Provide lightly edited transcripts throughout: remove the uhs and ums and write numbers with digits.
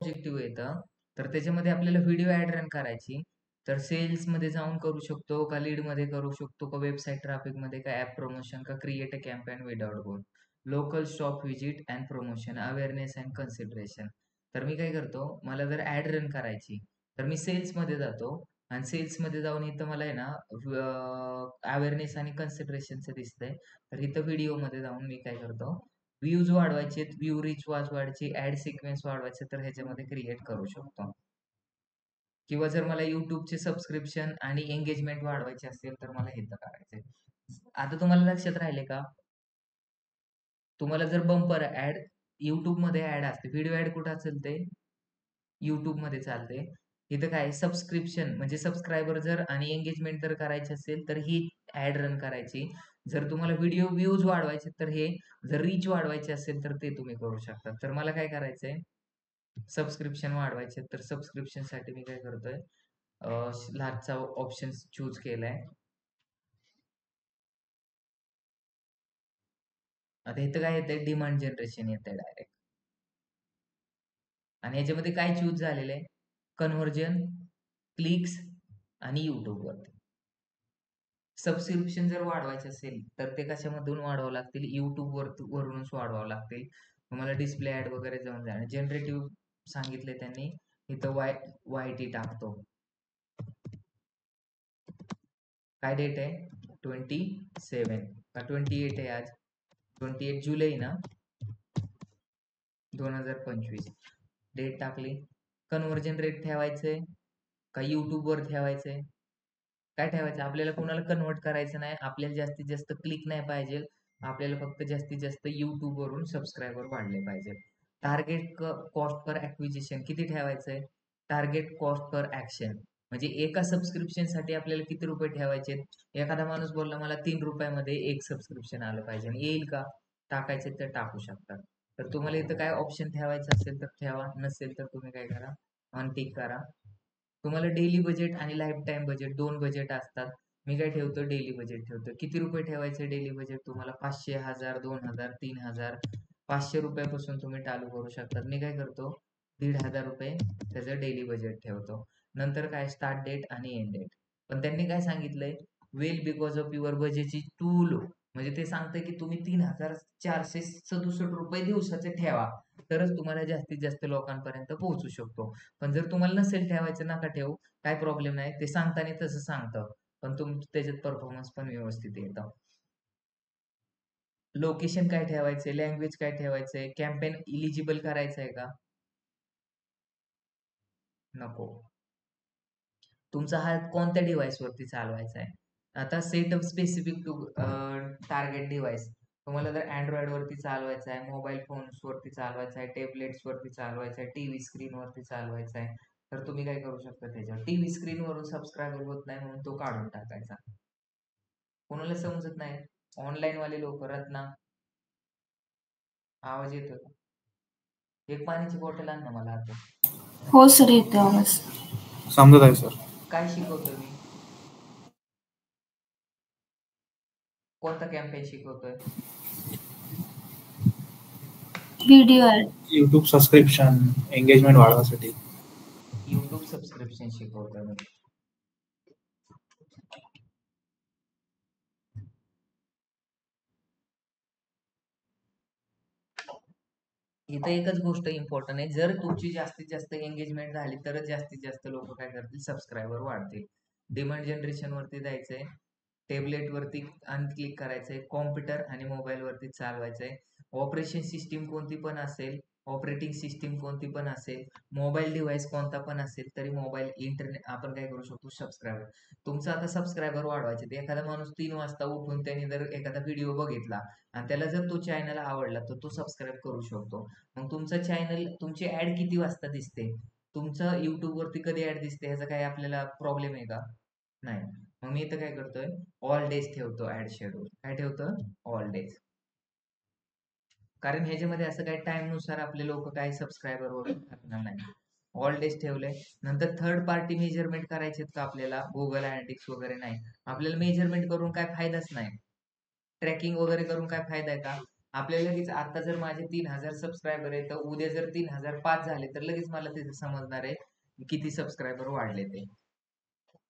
Objective येतं. तर त्याच्यामध्ये आपल्याला व्हिडिओ ॲड रन करायची. तर सेल्समध्ये जाऊन करू शकतो का लीडमध्ये करू शकतो का वेबसाईट ट्रॅफिकमध्ये का ॲप प्रमोशन का create a campaign without goal. Local shop visit and promotion, awareness and consideration. तर मी काय करतो, मला जर ॲड रन करायची तर मी सेल्समध्ये जातो आणि सेल्समध्ये जाऊन इथं मला आहे ना अवेअरनेस आणि कन्सिडरेशनचं दिसतंय. तर इथं व्हिडिओमध्ये जाऊन मी काय करतो, व्ह्यूज वाढवायचे, व्ह्यू रीच वाढवायची, ॲड सिक्वेन्स वाढवायचे तर ह्याच्यामध्ये क्रिएट करू शकतो. किंवा जर मला YouTubeचे सबस्क्रिप्शन आणि एंगेजमेंट वाढवायचे असेल तर मला हे तर करायचंय. आता तुम्हाला लक्षात राहिले का? तुम्हाला जर बंपर ॲड YouTubeमध्ये ॲड असते, व्हिडिओ ॲड कुठं असेल ते YouTubeमध्ये चालते. इथं काय सबस्क्रिप्शन म्हणजे सबस्क्रायबर जर आणि एंगेजमेंट जर करायची असेल तर ही ॲड रन करायची. जर तुम्हाला व्हिडिओ व्ह्यूज वाढवायचे तर हे, जर रीच वाढवायची असेल तर ते तुम्ही करू शकता. तर मला काय करायचंय, सबस्क्रिप्शन वाढवायचे तर सबस्क्रिप्शनसाठी मी काय करतोय, लार्जचा ऑप्शन चूज केलाय. आता इथं काय येतंय, डिमांड जनरेशन येतंय डायरेक्ट. आणि याच्यामध्ये काय चूज झालेलं आहे, कन्व्हर्जन, क्लिक्स आणि YouTubeवरती. सबस्क्रिप्शन जर वाढवायचे असेल तर ते कशामधून वाढवावं लागतील, वरूनच वाढवावं लागतील. तुम्हाला डिस्प्ले ॲड वगैरे जाऊन जाणार. जनरेटिव्ह सांगितले त्यांनी, इथं YT टाकतो. काय डेट आहे, 27 का 28 आहे आज, 28 जुलै ना 2025. डेट टाकली. कन्व्हर्जन रेट ठेवायचंय का वर ठेवायचंय, काय ठेवायचं, आपल्याला कोणाला कन्व्हर्ट करायचं नाही, आपल्याला जास्तीत जास्त क्लिक नाही पाहिजे, आपल्याला फक्त जास्तीत जास्त वरून सबस्क्रायबर वाढले पाहिजे. टार्गेट कॉस्ट पर ॲक्विजिशन किती ठेवायचंय, टार्गेट कॉस्ट पर ॲक्शन म्हणजे एका सबस्क्रिप्शनसाठी आपल्याला किती रुपये ठेवायचे. एखादा माणूस बोलला मला 3 रुपयामध्ये एक सबस्क्रिप्शन आलं पाहिजे, आणि येईल का, टाकायचे तर टाकू शकतात. तर तुम्हाला इथं काय ऑप्शन ठेवायचं असेल तर ठेवा, नसेल तर तुम्ही काय करा, अनटिक करा. तुम्हाला डेली बजेट आणि लाईफ टाईम बजेट दोन बजेट असतात. मी काय ठेवतो, डेली बजेट ठेवतो. किती रुपये ठेवायचे डेली बजेट तुम्हाला, 500, 1000, 2000, 3000. 500 रुपयापासून तुम्ही चालू करू शकता. मी काय करतो, 1500 रुपये त्याचं डेली बजेट ठेवतो. नंतर काय, स्टार्ट डेट आणि एंड डेट. पण त्यांनी काय सांगितलंय, वेल बिकॉज ऑफ युअर बजेटची टू लो. म्हणजे ते सांगतंय की तुम्ही 3467 रुपये दिवसाचे ठेवा, तरच तुम्हाला जास्तीत जास्त लोकांपर्यंत पोहोचू शकतो. पण जर तुम्हाला नसेल ठेवायचं, नका ठेवू, काय प्रॉब्लेम नाही. ते सांगताना तसं सांगतं, पण त्याच्यात परफॉर्मन्स पण व्यवस्थित येतं. लोकेशन काय ठेवायचंय, लँग्वेज काय ठेवायचंय, कॅम्पेन इलिजिबल करायचंय का, नको. तुमचा हा कोणत्या डिव्हाइसवरती चालवायचा आहे. आता setup specific to target device. तुम्हाला जर Android वरती चालवायचा आहे, मोबाईल फोन्सवरती चालवायचा आहे, टॅबलेट्सवरती चालवायचा आहे, टीव्ही स्क्रीनवरती चालवायचा आहे, तर तुम्ही काय करू शकता, त्याच्यावर टीव्ही स्क्रीनवरून सबस्क्रायबर होत नाही म्हणून तो काढून टाकायचा. कोणाला समजत नाही, ऑनलाईन वाले लोक. रत्ना, आवाज येतो का? एक पाण्याची बॉटल आण ना मला आता. हो सर, येते आवाज. समजत आहे सर. काय शिकवतोय मी, कोणता कॅम्पेन शिकवतोय, video ad. YouTube subscription engagement वाढवण्यासाठी. YouTube सबस्क्रिप्शन शिकवतोय मी. इथं एकच गोष्ट इम्पॉर्टंट आहे, जर तुमची जास्तीत जास्त एंगेजमेंट झाली तरच जास्तीत जास्त लोक काय करतील, सबस्क्रायबर वाढतील. डिमांड जनरेशन वरती जायचंय, टेबलेट वरती अनक्लिक करायचंय, कॉम्प्युटर आणि मोबाईल वरती चालवायचंय. ऑपरेशन सिस्टीम कोणती पण असेल, ऑपरेटिंग सिस्टीम कोणती पण असेल, मोबाईल डिव्हाइस कोणता पण असेल तरी मोबाईल इंटरनेट आपण काय करू शकतो, सबस्क्रायबर. तुमचा आता सबस्क्रायबर वाढवायचे, तर एखादा माणूस 3 वाजता उठून त्याने जर एखादा व्हिडिओ बघितला आणि त्याला जर तो चॅनल आवडला तर तो सबस्क्राईब करू शकतो. मग तुमचं चॅनल, तुमची ऍड किती वाजता दिसते, तुमचं YouTube वरती कधी ऍड दिसते, ह्याचा काही आपल्याला प्रॉब्लेम आहे का, नाही. मग मी इथं काय करतोय, ऑल डेज ठेवतो ऍड शेड्यूल. काय ठेवतो, ऑल डेज. कारण ह्याच्यामध्ये असं काही टाइम नुसार आपले लोक काय सबस्क्रायबर वगैरे करणार नाही. ऑल डेज ठेवले. नंतर थर्ड पार्टी मेजरमेंट करायचे का आपल्याला, गुगल अनालिटिक्स वगैरे नाही. आपल्याला मेजरमेंट करून काय फायदाच नाही, ट्रॅकिंग वगैरे करून काय फायदा आहे का. आपल्याला लगेच आता जर माझे 3000 सबस्क्रायबर आहे तर उद्या जर 3005 झाले तर लगेच मला तिथे समजणार आहे किती सबस्क्रायबर वाढले ते.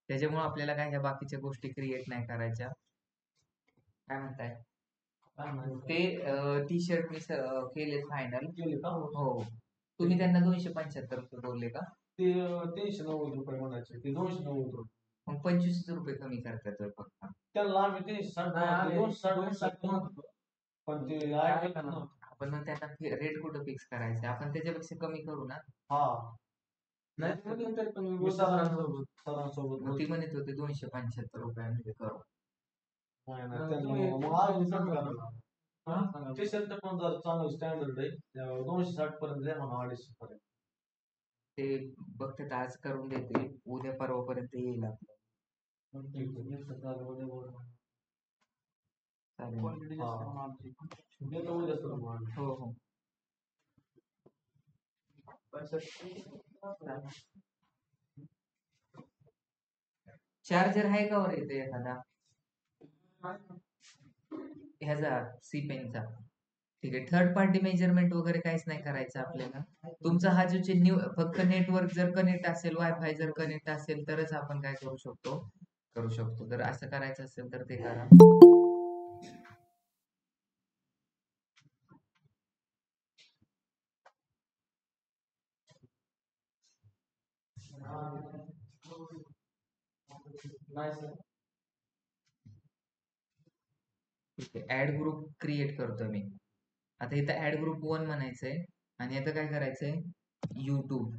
त्याच्यामुळे आपल्याला काय ह्या बाकीच्या गोष्टी क्रिएट नाही करायच्या. काय म्हणताय? ते टी शर्ट मी केले फायनल. केले का? हो. तुम्ही त्यांना 275 रुपये बोलले का? ते 390 रुपये म्हणायचे, ते 290 रुपये. मग 25 रुपये कमी करतात फक्त. त्यांना आम्ही 260 म्हणत होतो, पण ते ऐकलं नव्हतं. आपण मग त्यांना रेट कुठं फिक्स करायचं, आपण त्याच्यापेक्षा कमी करू ना. हा नाही सरांसोबत मग ती म्हणत होते 275 रुपयांमध्ये करू. टी शर्ट पण जर चांगलं स्टँडर्ड आहे 260 पर्यंत द्या म्हणा, 250 पर्यंत. ते बघतात आज करून देते, उद्या परवापर्यंत येईल आपलं. हो हो. चार्जर आहे का वर येते एखादा ह्याचा सी पेनचा? ठीक आहे. थर्ड पार्टी मेजरमेंट वगैरे काहीच नाही करायचं आपल्याला. तुमचा हा जो न्यू फक्त नेटवर्क जर कनेक्ट असेल, वायफाय जर कनेक्ट असेल तरच आपण काय करू शकतो. जर असं करायचं असेल तर ते करा. ठीक आहे. ऍड ग्रुप क्रिएट करतो मी. आता इथं ऍड ग्रुप 1 म्हणायचंय आणि आता काय करायचंय, युट्यूब.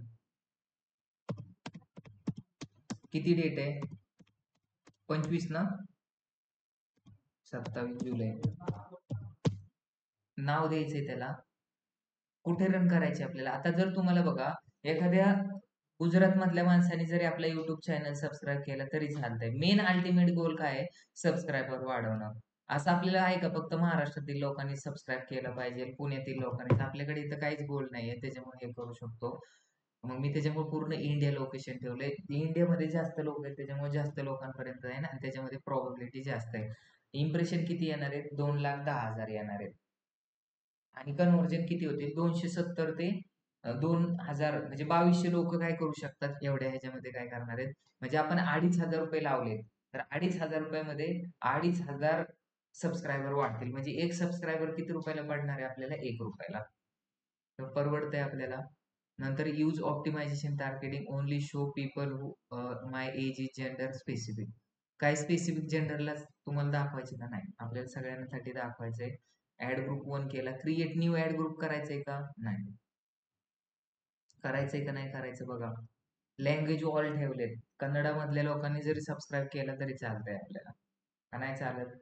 किती डेट आहे? 25 ना, 27 जुलै. नाव द्यायचंय त्याला. कुठे रन करायचे आपल्याला? आता जर तुम्हाला बघा एखाद्या गुजरात मधल्या माणसाने जरी आपला युट्यूब चॅनल सबस्क्राईब केला तरी चालतंय. मेन अल्टिमेट गोल काय आहे? सबस्क्रायबर वाढवणं. असं आपल्याला आहे का फक्त महाराष्ट्रातील लोकांनी सबस्क्राईब केलं पाहिजे, पुण्यातील लोकांनी? आपल्याकडे इथं काहीच गोल नाहीये, त्याच्यामुळे हे करू शकतो. मग मी त्याच्यामुळे पूर्ण इंडिया लोकेशन ठेवलंय. इंडियामध्ये जास्त लोक आहेत त्याच्यामुळे जास्त लोकांपर्यंत आहे ना, आणि त्याच्यामध्ये प्रॉबिलिटी जास्त आहे. इम्प्रेशन किती येणार आहेत? 2,10,000 येणार आहेत. आणि कन्व्हर्जन किती होते? 270 ते 2,000 म्हणजे 2200 लोक काय करू शकतात एवढ्या ह्याच्यामध्ये काय करणार आहेत? म्हणजे आपण 2,500 रुपये लावले तर 2,500 रुपयामध्ये 2,500 सबस्क्रायबर वाढतील. म्हणजे एक सबस्क्रायबर किती रुपयाला पडणार आहे आपल्याला? 1 रुपयाला. तर परवडतंय आपल्याला. नंतर use optimisation targeting only show people who my age is gender specific. काय स्पेसिफिक जेंडरला तुम्हाला दाखवायचे का? नाही, आपल्याला सगळ्यांसाठी दाखवायचंय. ऍड ग्रुप 1 केला. क्रिएट न्यू ऍड ग्रुप करायचंय का? नाही. करायचंय का नाही करायचं बघा. लँग्वेज ऑल ठेवलेत. कन्नडामधल्या लोकांनी जरी सबस्क्राईब केलं तरी चालतंय आपल्याला, का नाही चालत?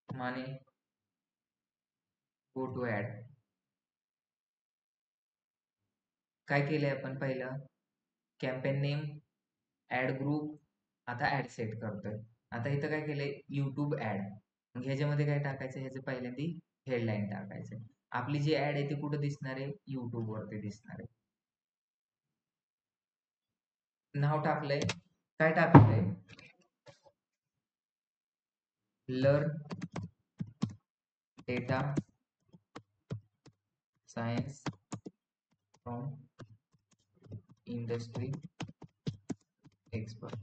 माने गो टू ऍड. काय केलंय आपण? पहिलं कॅम्पेन नेम, ऍड ग्रुप, आता ऍड सेट करतोय. आता इथं काय केलंय? YouTube ad. मग ह्याच्यामध्ये काय टाकायचं? ह्याचं पहिल्यांदा हेडलाईन टाकायचं. आपली जी ऍड आहे ती कुठं दिसणार आहे? युट्यूब वरती दिसणार आहे. नाव टाकलंय. काय टाकलंय? Learn data science from industry expert.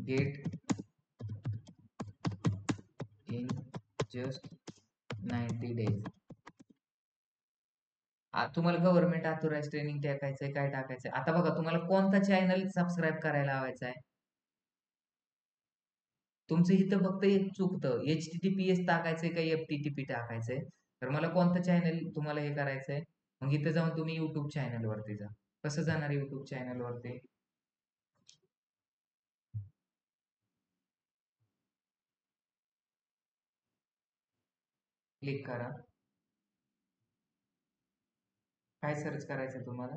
Get in just 90 days. तुम्हाला गव्हर्नमेंट ऑथोराइज ट्रेनिंग टाकायचंय, काय टाकायचंय? आता बघा तुम्हाला कोणता चॅनल सबस्क्राईब करायला लावायचा आहे. तुमचं इथं फक्त एक चुकतं, HTTPS टाकायचंय का FTTP टाकायचंय. तर मला कोणतं चॅनल तुम्हाला हे करायचंय? मग इथं जाऊन तुम्ही युट्यूब चॅनल वरती जा. कसं जाणार युट्यूब चॅनल वरती? क्लिक करा. काय सर्च करायचं तुम्हाला?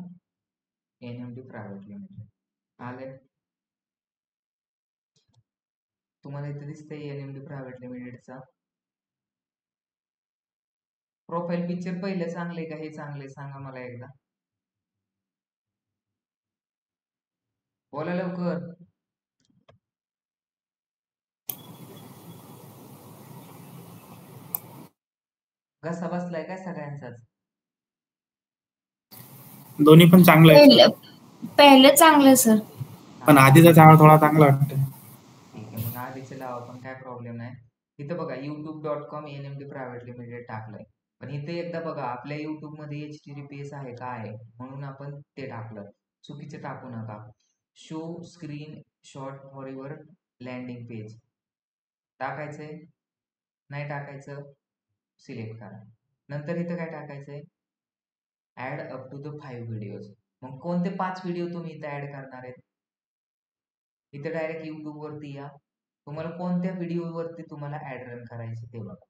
NMD private limited. आले? तुम्हाला इथे दिसतंय NMD प्रायव्हेट लिमिटेडचा प्रोफाईल पिक्चर. पहिलं चांगले का हे चांगले? सांगा मला एकदा. बोला लवकर. घसा बसलाय काय सगळ्यांचाच? दोन्ही पण चांगलं आहे सर. पहिले चांगले सर. पण हा आधीचा चांगला थोडा चांगला वाटतोय. ठीक आहे, मग आधीचे लावा, पण काय प्रॉब्लेम नाही. इथं बघा youtube.com NMD प्रायव्हेट लिमिटेड टाकलंय, पण इथे एकदा बघा आपल्या YouTube मध्ये HTTPS आहे का आहे, म्हणून आपण ते टाकलं. चुकीचं टाकू नका. Show screenshot for your landing page टाकायचंय, नाही टाकायचं सिलेक्ट करा. नंतर इथं काय टाकायचंय, add up to the 5 videos. मग कोणते 5 व्हिडिओ तुम्ही इथं ऍड करणार आहेत? इथं डायरेक्ट YouTube वरती या. तुम्हाला कोणत्या व्हिडिओवरती तुम्हाला ऍड रन करायची ते बघा.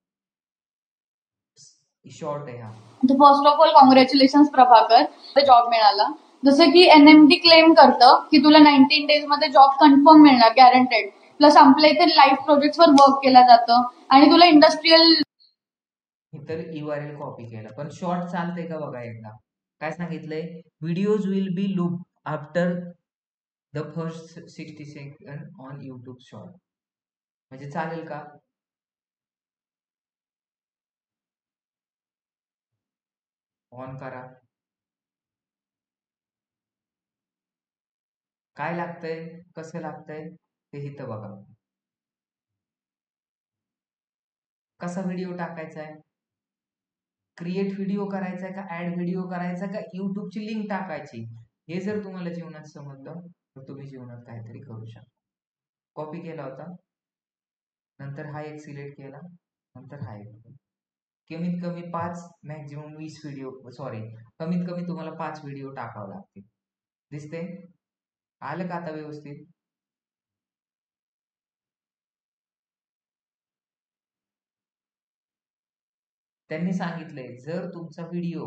शॉर्ट आहे हा. तर first of all congratulation Prabhakar, job मिळाला. जसं की NMD क्लेम करतं की तुला 19 डेज मध्ये जॉब कन्फर्म मिळणार, गॅरंटेड. प्लस आपल्या इथे लाईव्ह प्रोजेक्ट्सवर वर्क केलं जातं आणि तुला इंडस्ट्रियल इतर URL कॉपी केला, पण शॉर्ट चालतंय का बघा एकदा. काय सांगितलंय, videos will be loop after the first 60 second on YouTube short. म्हणजे चालेल का? ऑन करा. काय लागतंय, कसं लागतंय ते इथं बघा. कसा व्हिडिओ टाकायचा आहे, क्रिएट व्हिडिओ करायचा आहे का ऍड व्हिडिओ करायचा का युट्यूबची लिंक टाकायची, हे जर तुम्हाला जीवनात समजलं तर तुम्ही जीवनात काहीतरी करू शकता. कॉपी केला होता, नंतर हा एक सिलेक्ट केला, नंतर हा एक. कमीत कमी 5 मॅक्झिमम 20 व्हिडिओ, सॉरी, कमीत कमी तुम्हाला 5 व्हिडिओ टाकावे लागतील. दिसते? आलं का आता व्यवस्थित? त्यांनी सांगितलंय जर तुमचा व्हिडिओ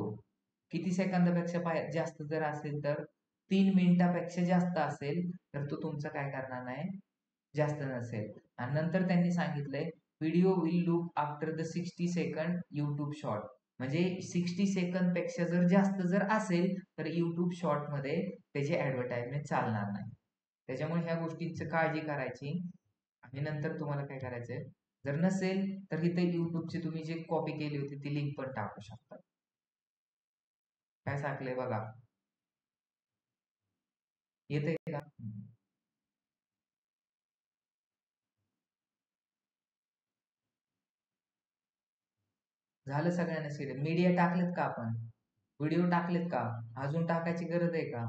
किती सेकंदापेक्षा जास्त जर असेल, तर 3 मिनिटापेक्षा जास्त असेल तर तो तुमचा काय करणार नाही, जास्त नसेल. आणि नंतर त्यांनी सांगितलंय video will loop after the 60 second YouTube short. म्हणजे 60 सेकंद पेक्षा जर जास्त जर असेल तर युट्यूब शॉर्ट मध्ये त्याची ऍडव्हर्टाइजमेंट चालणार नाही. त्याच्यामुळे ह्या गोष्टींची काळजी करायची. आणि नंतर तुम्हाला काय करायचंय, जर नसेल तर इथे युट्यूबची तुम्ही जी कॉपी केली होती ती लिंक पण टाकू शकता. काय सांगलंय बघा, येतंय का? झालं सगळ्यांना सिरियल. मीडिया टाकलेत का आपण, व्हिडिओ टाकलेत का, अजून टाकायची गरज आहे का,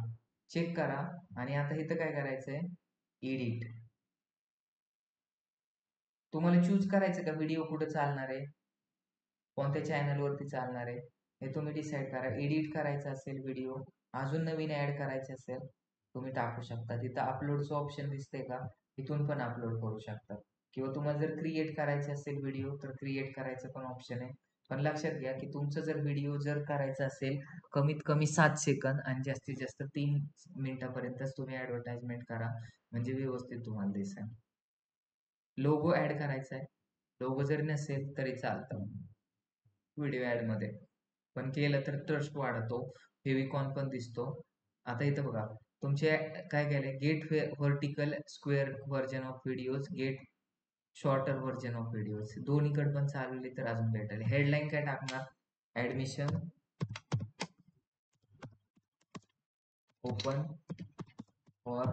चेक करा. आणि आता इथं काय करायचंय, एडिट. तुम्हाला चूज करायचं का व्हिडिओ कुठं चालणार आहे, कोणत्या चॅनल वरती चालणार आहे, हे तुम्ही डिसाईड करा. एडिट करायचा असेल व्हिडिओ, अजून नवीन ऍड करायचे असेल तुम्ही टाकू शकता. तिथं अपलोडचं ऑप्शन दिसतंय का, इथून पण अपलोड करू शकता. किंवा तुम्हाला जर क्रिएट करायचे असेल व्हिडिओ तर क्रिएट करायचं पण ऑप्शन आहे. पण लक्षात घ्या की तुमचं जर व्हिडिओ जर करायचा असेल कमीत कमी 7 सेकंद आणि जास्तीत जास्त 3 मिनिटापर्यंतच तुम्ही ऍडव्हर्टाइजमेंट करा, म्हणजे व्यवस्थित तुम्हाला दिसेल. लोगो ऍड करायचा आहे, लोगो जरी नसेल तरी चालतं व्हिडिओ ऍड मध्ये, पण केलं तर ट्रस्ट वाढतो, फेविकॉन पण दिसतो. आता इथं बघा तुमचे काय केलंय, get vertical square version of videos, get shorter version of videos, दोन्हीकडे पण चालवली तर अजून भेटेल. हेडलाईन काय टाकणार, admission open for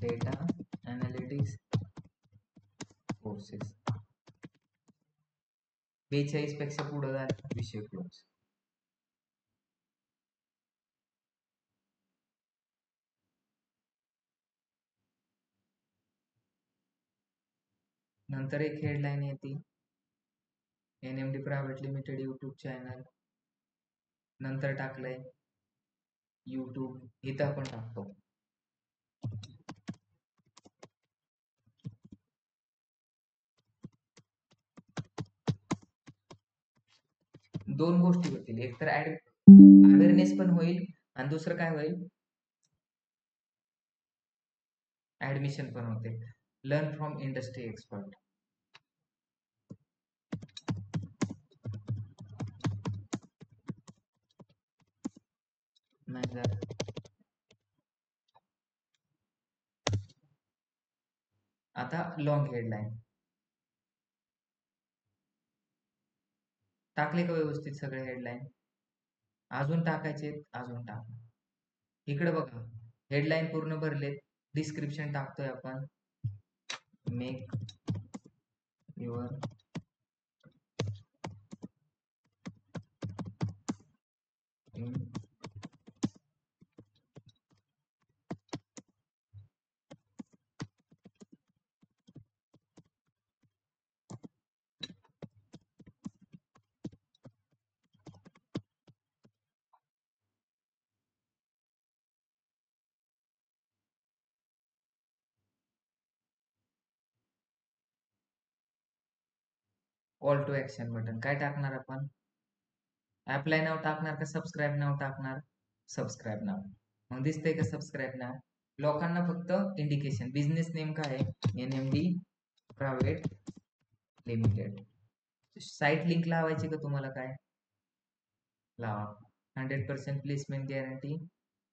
data analytics courses. 42 पेक्षा पुढे झाला विषय क्लोज. नंतर एक हेडलाईन येते, NMD private limited YouTube channel. नंतर टाकलंय युट्यूब, इथं आपण टाकतो. दोन गोष्टी होतील, एक तर अवेअरनेस पण होईल आणि दुसरं काय होईल, ऍडमिशन पण होते. Learn from industry expert. आता लॉंग हेडलाईन, टाकले का व्यवस्थित सगळे हेडलाईन? अजून टाकायचे, अजून टाका. इकडे बघा, हेडलाईन पूर्ण भरलेत. डिस्क्रिप्शन टाकतोय आपण, make your call to action button. काय टाकणार आपण? अप्लाय नाव टाकणार का सबस्क्राईब नाव टाकणार? Subscribe now. मग दिसतंय का सबस्क्राईब नाव? लोकांना फक्त इंडिकेशन. बिझनेस नेम काय आहे? NMD private limited. Site link लावायची का तुम्हाला? काय लावा. 100% placement guarantee,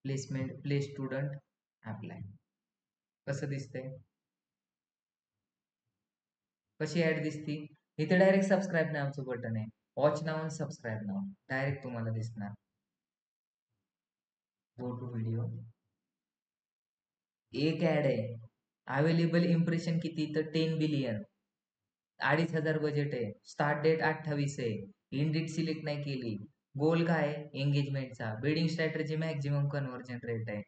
placement, play student, apply. कसं दिसतंय? कशी ऍड दिसती? इथे डायरेक्ट सबस्क्राईब नावचं बटन आहे. वॉच नाव आणि सबस्क्राईब नाव डायरेक्ट तुम्हाला दिसणार. Go to video. एक ऍड आहे. अवेलेबल इम्प्रेशन किती? तर 10 बिलियन. 2,500 बजेट आहे. स्टार्ट डेट 28 आहे. इन डेट सिलेक्ट नाही केली. गोल काय आहे? एंगेजमेंटचा. Bidding strategy maximum conversion rate आहे.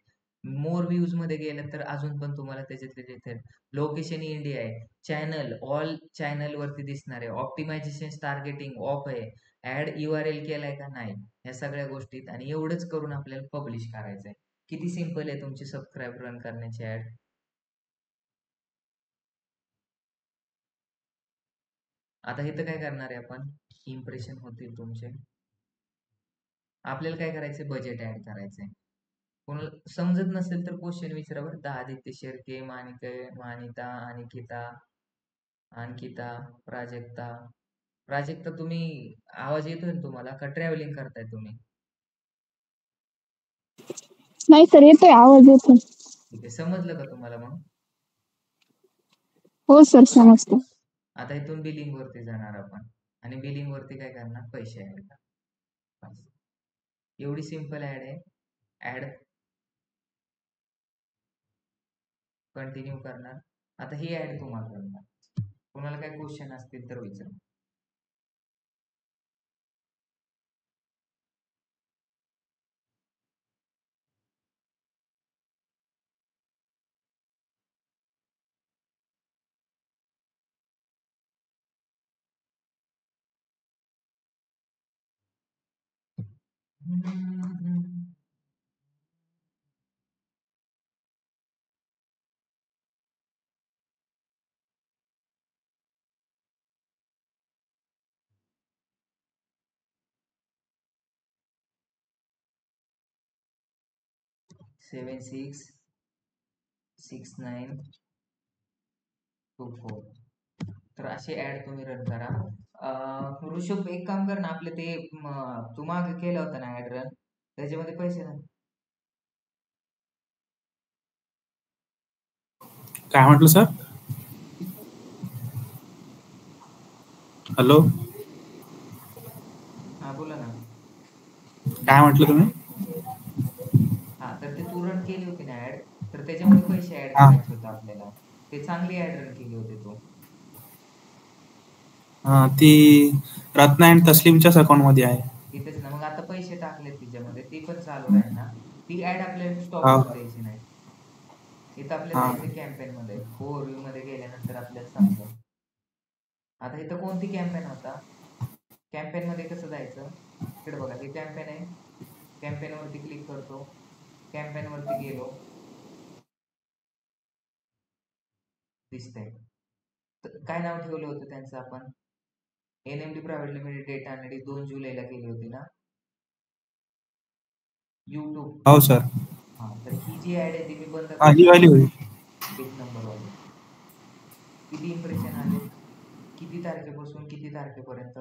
मोर व्ह्यूज मध्ये गेलं तर अजून पण तुम्हाला त्याच्यातले दिसेल. लोकेशन इंडिया आहे. चॅनल ऑल चॅनल वरती दिसणार आहे. ऑप्टिमायझेशन टार्गेटिंग ऑफ आहे. ऍड URL केलाय का? नाही. या सगळ्या गोष्टीत आणि एवढंच करून आपल्याला पब्लिश करायचंय. किती सिंपल आहे तुमची सबस्क्राईब रन करण्याची ऍड. आता इथं काय करणार आहे आपण? इम्प्रेशन होतील तुमचे. आपल्याला काय करायचंय? बजेट ऍड करायचंय. कोणाला समजत नसेल तर क्वेश्चन विचारा बरं. आदित्य शेळके, मानिता, अंकिता, प्राजक्ता तुम्ही आवाज येतोय ना तुम्हाला? का ट्रॅव्हलिंग करताय तुम्ही? नाही सर, येतोय आवाज, येतोय. ठीक आहे, समजलं का तुम्हाला? मग हो सर, समजतं. आता इथून बिलिंग वरती जाणार आपण आणि बिलिंग वरती काय करणार? पैसे ऍड करणार. एवढी सिंपल ऍड आहे. ऍड कंटिन्यू करणार. आता ही ऍड तुम्हाला करणार. कोणाला काय क्वेश्चन असतील तर विचारा. सेवन 66924. तर अशी ऍड तुम्ही रन करा. ऋषभ, एक काम कर ना, आपले ते तू मागे केलं होतं ना ऍड रन, त्याच्यामध्ये पैसे ना. काय म्हटलं सर? हॅलो, हा बोला ना. काय म्हटलं तुम्ही? हा, तर ते तू रन केली होती ना ऍड, तर त्याच्यामध्ये पैसे ऍड हा करायचे होते आपल्याला. ते चांगली ऍड रन केली होती तू. ती रत्ना अँड तस्लीमच्याच अकाउंट मध्ये आहे. तिथेच ना. मग आता पैसे टाकले तिच्यामध्ये, ती पण चालू राहील ना. ती ऍड आपल्याला स्टॉप हा होऊ द्यायची नाही. इथं आपल्याला हा जायचं कॅम्पेन मध्ये. ओव्हरव्ह्यू मध्ये गेल्यानंतर आपल्याला समजेल. आता इथं कोणती कॅम्पेन होता? कॅम्पेन मध्ये कसं जायचं? इकडे बघा, हे कॅम्पेन आहे. कॅम्पेन वरती क्लिक करतो. कॅम्पेन वरती गेलो, दिसतंय. तर काय नाव ठेवलं होतं त्यांचं आपण? NMD private limited data analytics 2 जुलैला केली होती ना. युट्यूब. हो सर. हा, तर ही जी ऍड आहे ती मी बंद हा, ही करणार वाली आहे. होती. 1 नंबर वाली. किती इम्प्रेशन आले? किती तारखेपासून किती तारखेपर्यंत?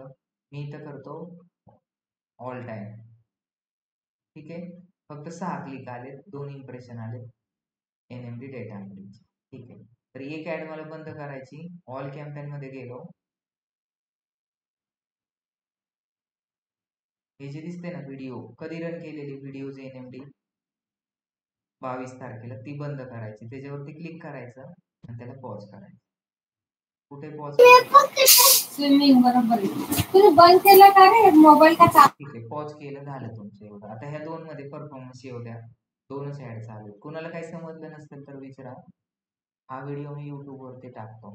मी इथं करतो ऑल टाइम. ठीक आहे. फक्त 6 क्लिक आले, 2 इम्प्रेशन आले. NMD data analytics. ठीक आहे. तर एक ऍड मला बंद करायची. ऑल कॅम्पेन मध्ये गेलो. हे जे दिसते ना व्हिडिओ, कधी रन केलेली व्हिडिओज NMD 22 तारखेला, ती बंद करायची. त्याच्यावरती क्लिक करायचं आणि त्याला पॉज करायचं. कुठे पॉज स्विमिंग बरोबर आहे. तुम्ही बंद केला का रे मोबाईल का ठीक आहे, पॉज केलं, झालं तुमचं एवढं. आता ह्या 2 मध्ये परफॉर्मन्स येऊ द्या. 2च ऍड चालू आहेत. कुणाला काही समजलं नसेल तर विचारा. हा व्हिडिओ मी YouTube वरती टाकतो.